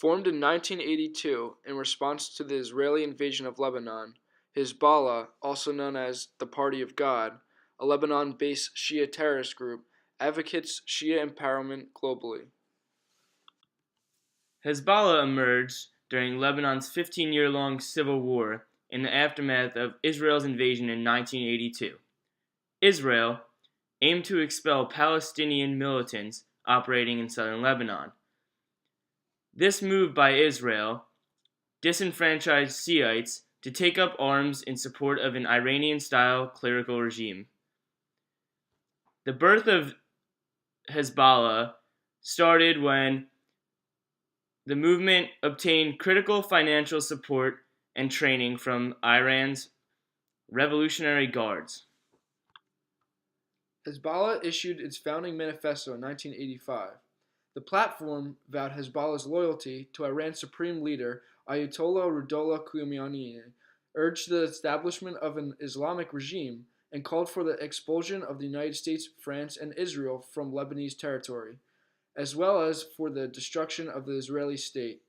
Formed in 1982 in response to the Israeli invasion of Lebanon, Hizballah, also known as the Party of God, a Lebanon-based Shia terrorist group, advocates Shia empowerment globally. Hezbollah emerged during Lebanon's 15-year-long civil war in the aftermath of Israel's invasion in 1982. Israel aimed to expel Palestinian militants operating in southern Lebanon. This move by Israel disenfranchised Shiites to take up arms in support of an Iranian-style clerical regime. The birth of Hezbollah started when the movement obtained critical financial support and training from Iran's Revolutionary Guards. Hezbollah issued its founding manifesto in 1985. The platform vowed Hezbollah's loyalty to Iran's supreme leader, Ayatollah Ruhollah Khomeini, urged the establishment of an Islamic regime, and called for the expulsion of the United States, France, and Israel from Lebanese territory, as well as for the destruction of the Israeli state.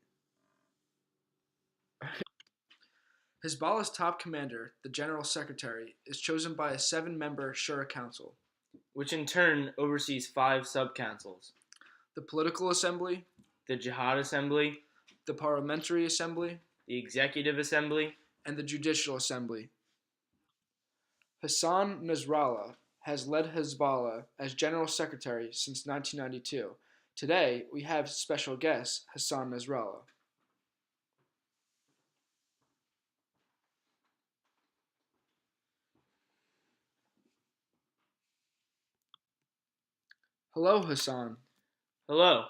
Hezbollah's top commander, the General Secretary, is chosen by a 7-member Shura Council, which in turn oversees 5 sub-councils: the Political Assembly, the Jihad Assembly, the Parliamentary Assembly, the Executive Assembly, and the Judicial Assembly. Hassan Nasrallah has led Hezbollah as General Secretary since 1992. Today, we have special guest Hassan Nasrallah. Hello, Hassan. Hello.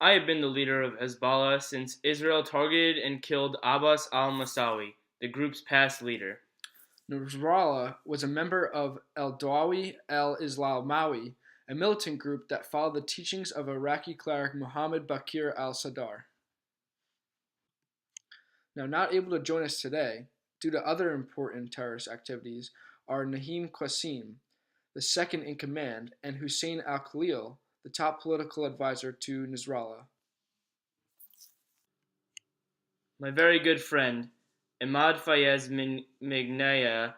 I have been the leader of Hezbollah since Israel targeted and killed Abbas al-Masawi, the group's past leader. Nasrallah was a member of al-Dawi al-Islamawi, a militant group that followed the teachings of Iraqi cleric Muhammad Baqir al-Sadr. Now, not able to join us today, due to other important terrorist activities, are Naheem Qasim, the second in command, and Hussein al-Khalil, the top political advisor to Nasrallah. My very good friend, Ahmad Fayez Mignaya,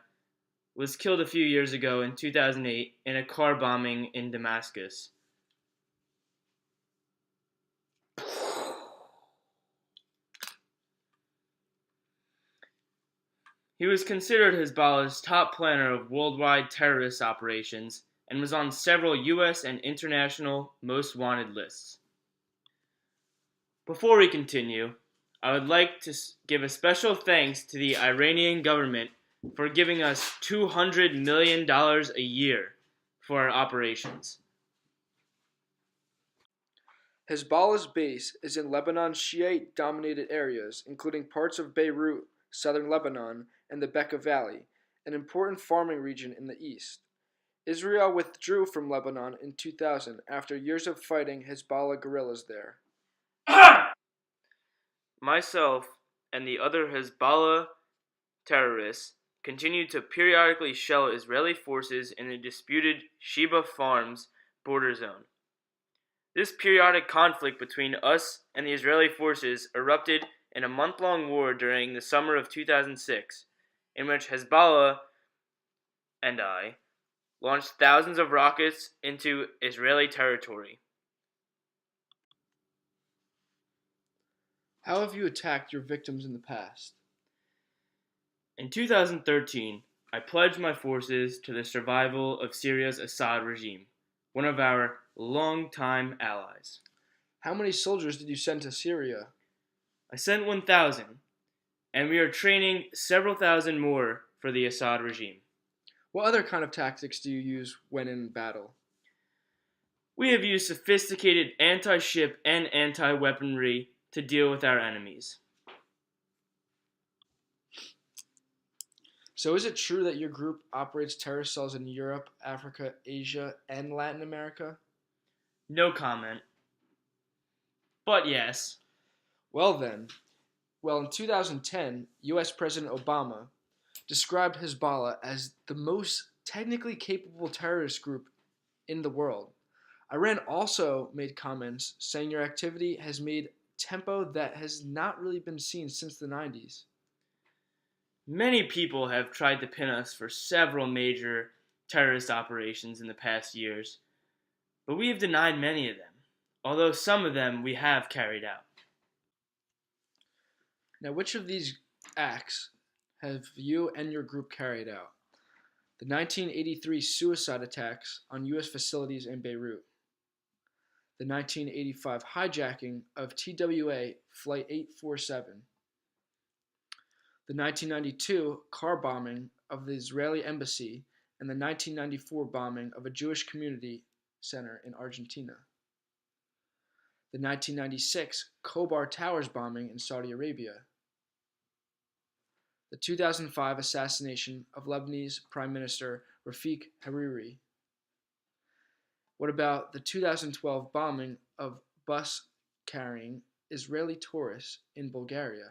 was killed a few years ago in 2008 in a car bombing in Damascus. He was considered Hezbollah's top planner of worldwide terrorist operations and was on several U.S. and international most wanted lists. Before we continue, I would like to give a special thanks to the Iranian government for giving us $200 million a year for our operations. Hezbollah's base is in Lebanon's Shiite-dominated areas, including parts of Beirut, southern Lebanon, and the Bekaa Valley, an important farming region in the east. Israel withdrew from Lebanon in 2000 after years of fighting Hezbollah guerrillas there. Myself and the other Hezbollah terrorists continued to periodically shell Israeli forces in the disputed Sheba Farms border zone. This periodic conflict between us and the Israeli forces erupted in a month-long war during the summer of 2006, in which Hezbollah and I launched thousands of rockets into Israeli territory. How have you attacked your victims in the past? In 2013, I pledged my forces to the survival of Syria's Assad regime, one of our longtime allies. How many soldiers did you send to Syria? I sent 1,000, and we are training several thousand more for the Assad regime. What other kind of tactics do you use when in battle? We have used sophisticated anti-ship and anti-weaponry to deal with our enemies. So is it true that your group operates terror cells in Europe, Africa, Asia, and Latin America? No comment. But yes. Well, in 2010, U.S. President Obama described Hezbollah as the most technically capable terrorist group in the world. Iran also made comments saying your activity has made tempo that has not really been seen since the 90s. Many people have tried to pin us for several major terrorist operations in the past years, but we have denied many of them, although some of them we have carried out. Now, which of these acts have you and your group carried out? The 1983 suicide attacks on U.S. facilities in Beirut, the 1985 hijacking of TWA Flight 847, the 1992 car bombing of the Israeli embassy, and the 1994 bombing of a Jewish community center in Argentina, the 1996 Khobar Towers bombing in Saudi Arabia, the 2005 assassination of Lebanese Prime Minister Rafik Hariri. What about the 2012 bombing of bus carrying Israeli tourists in Bulgaria?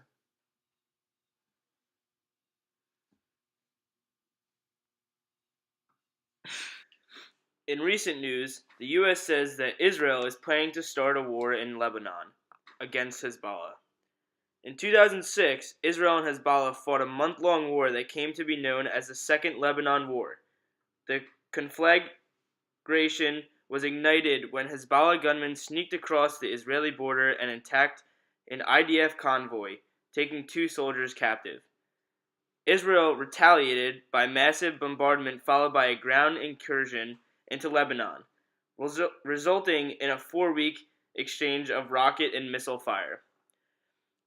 In recent news, the U.S. says that Israel is planning to start a war in Lebanon against Hizballah. In 2006, Israel and Hezbollah fought a month-long war that came to be known as the Second Lebanon War. The conflagration was ignited when Hezbollah gunmen sneaked across the Israeli border and attacked an IDF convoy, taking 2 soldiers captive. Israel retaliated by massive bombardment followed by a ground incursion into Lebanon, resulting in a 4-week exchange of rocket and missile fire.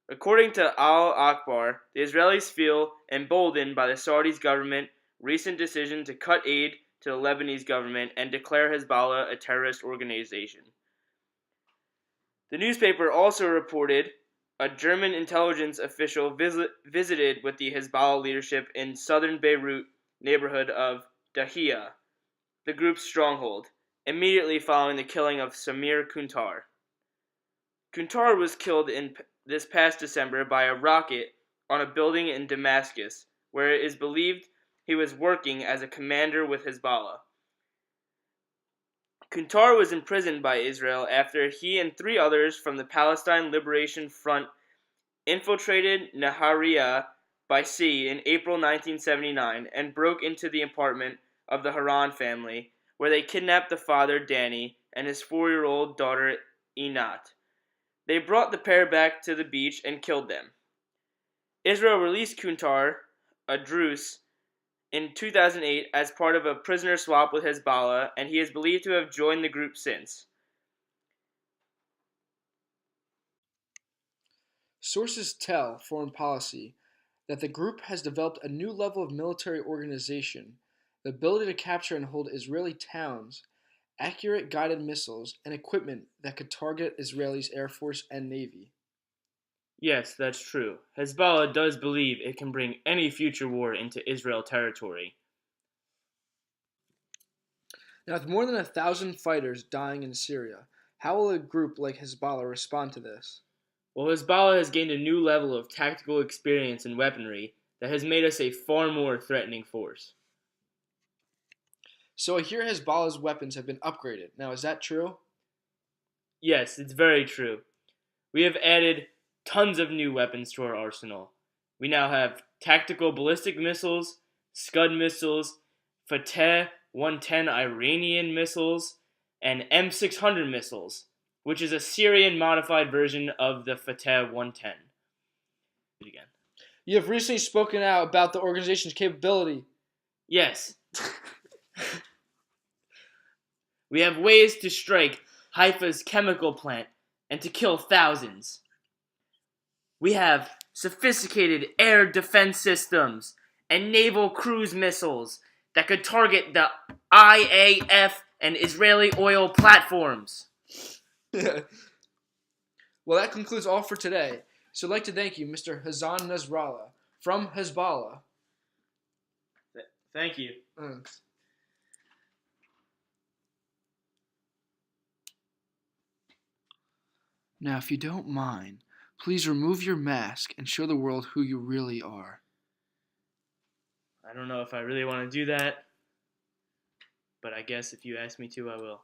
According to Al-Akbar, the Israelis feel emboldened by the Saudi government's recent decision to cut aid to the Lebanese government and declare Hezbollah a terrorist organization. The newspaper also reported a German intelligence official visited with the Hezbollah leadership in southern Beirut neighborhood of Dahia, the group's stronghold, immediately following the killing of Samir Kuntar. Kuntar was killed in this past December by a rocket on a building in Damascus, where it is believed he was working as a commander with Hezbollah. Kuntar was imprisoned by Israel after he and 3 others from the Palestine Liberation Front infiltrated Nahariya by sea in April 1979 and broke into the apartment of the Haran family, where they kidnapped the father, Danny, and his 4-year-old daughter, Inat. They brought the pair back to the beach and killed them. Israel released Kuntar, a Druze, in 2008 as part of a prisoner swap with Hezbollah, and he is believed to have joined the group since. Sources tell Foreign Policy that the group has developed a new level of military organization, the ability to capture and hold Israeli towns, accurate guided missiles, and equipment that could target Israel's Air Force and Navy. Yes, that's true. Hezbollah does believe it can bring any future war into Israel territory. Now, with more than 1,000 fighters dying in Syria, how will a group like Hezbollah respond to this? Well, Hezbollah has gained a new level of tactical experience and weaponry that has made us a far more threatening force. So I hear Hezbollah's weapons have been upgraded. Now, is that true? Yes, it's very true. We have added tons of new weapons to our arsenal. We now have tactical ballistic missiles, Scud missiles, Fateh 110 Iranian missiles, and M600 missiles, which is a Syrian modified version of the Fateh 110. Again. You have recently spoken out about the organization's capability. Yes. We have ways to strike Haifa's chemical plant and to kill thousands. We have sophisticated air defense systems and naval cruise missiles that could target the IAF and Israeli oil platforms. Well, that concludes all for today. So I'd like to thank you, Mr. Hassan Nasrallah from Hizballah. Thank you. Thanks. Now, if you don't mind, please remove your mask and show the world who you really are. I don't know if I really want to do that, but I guess if you ask me to, I will.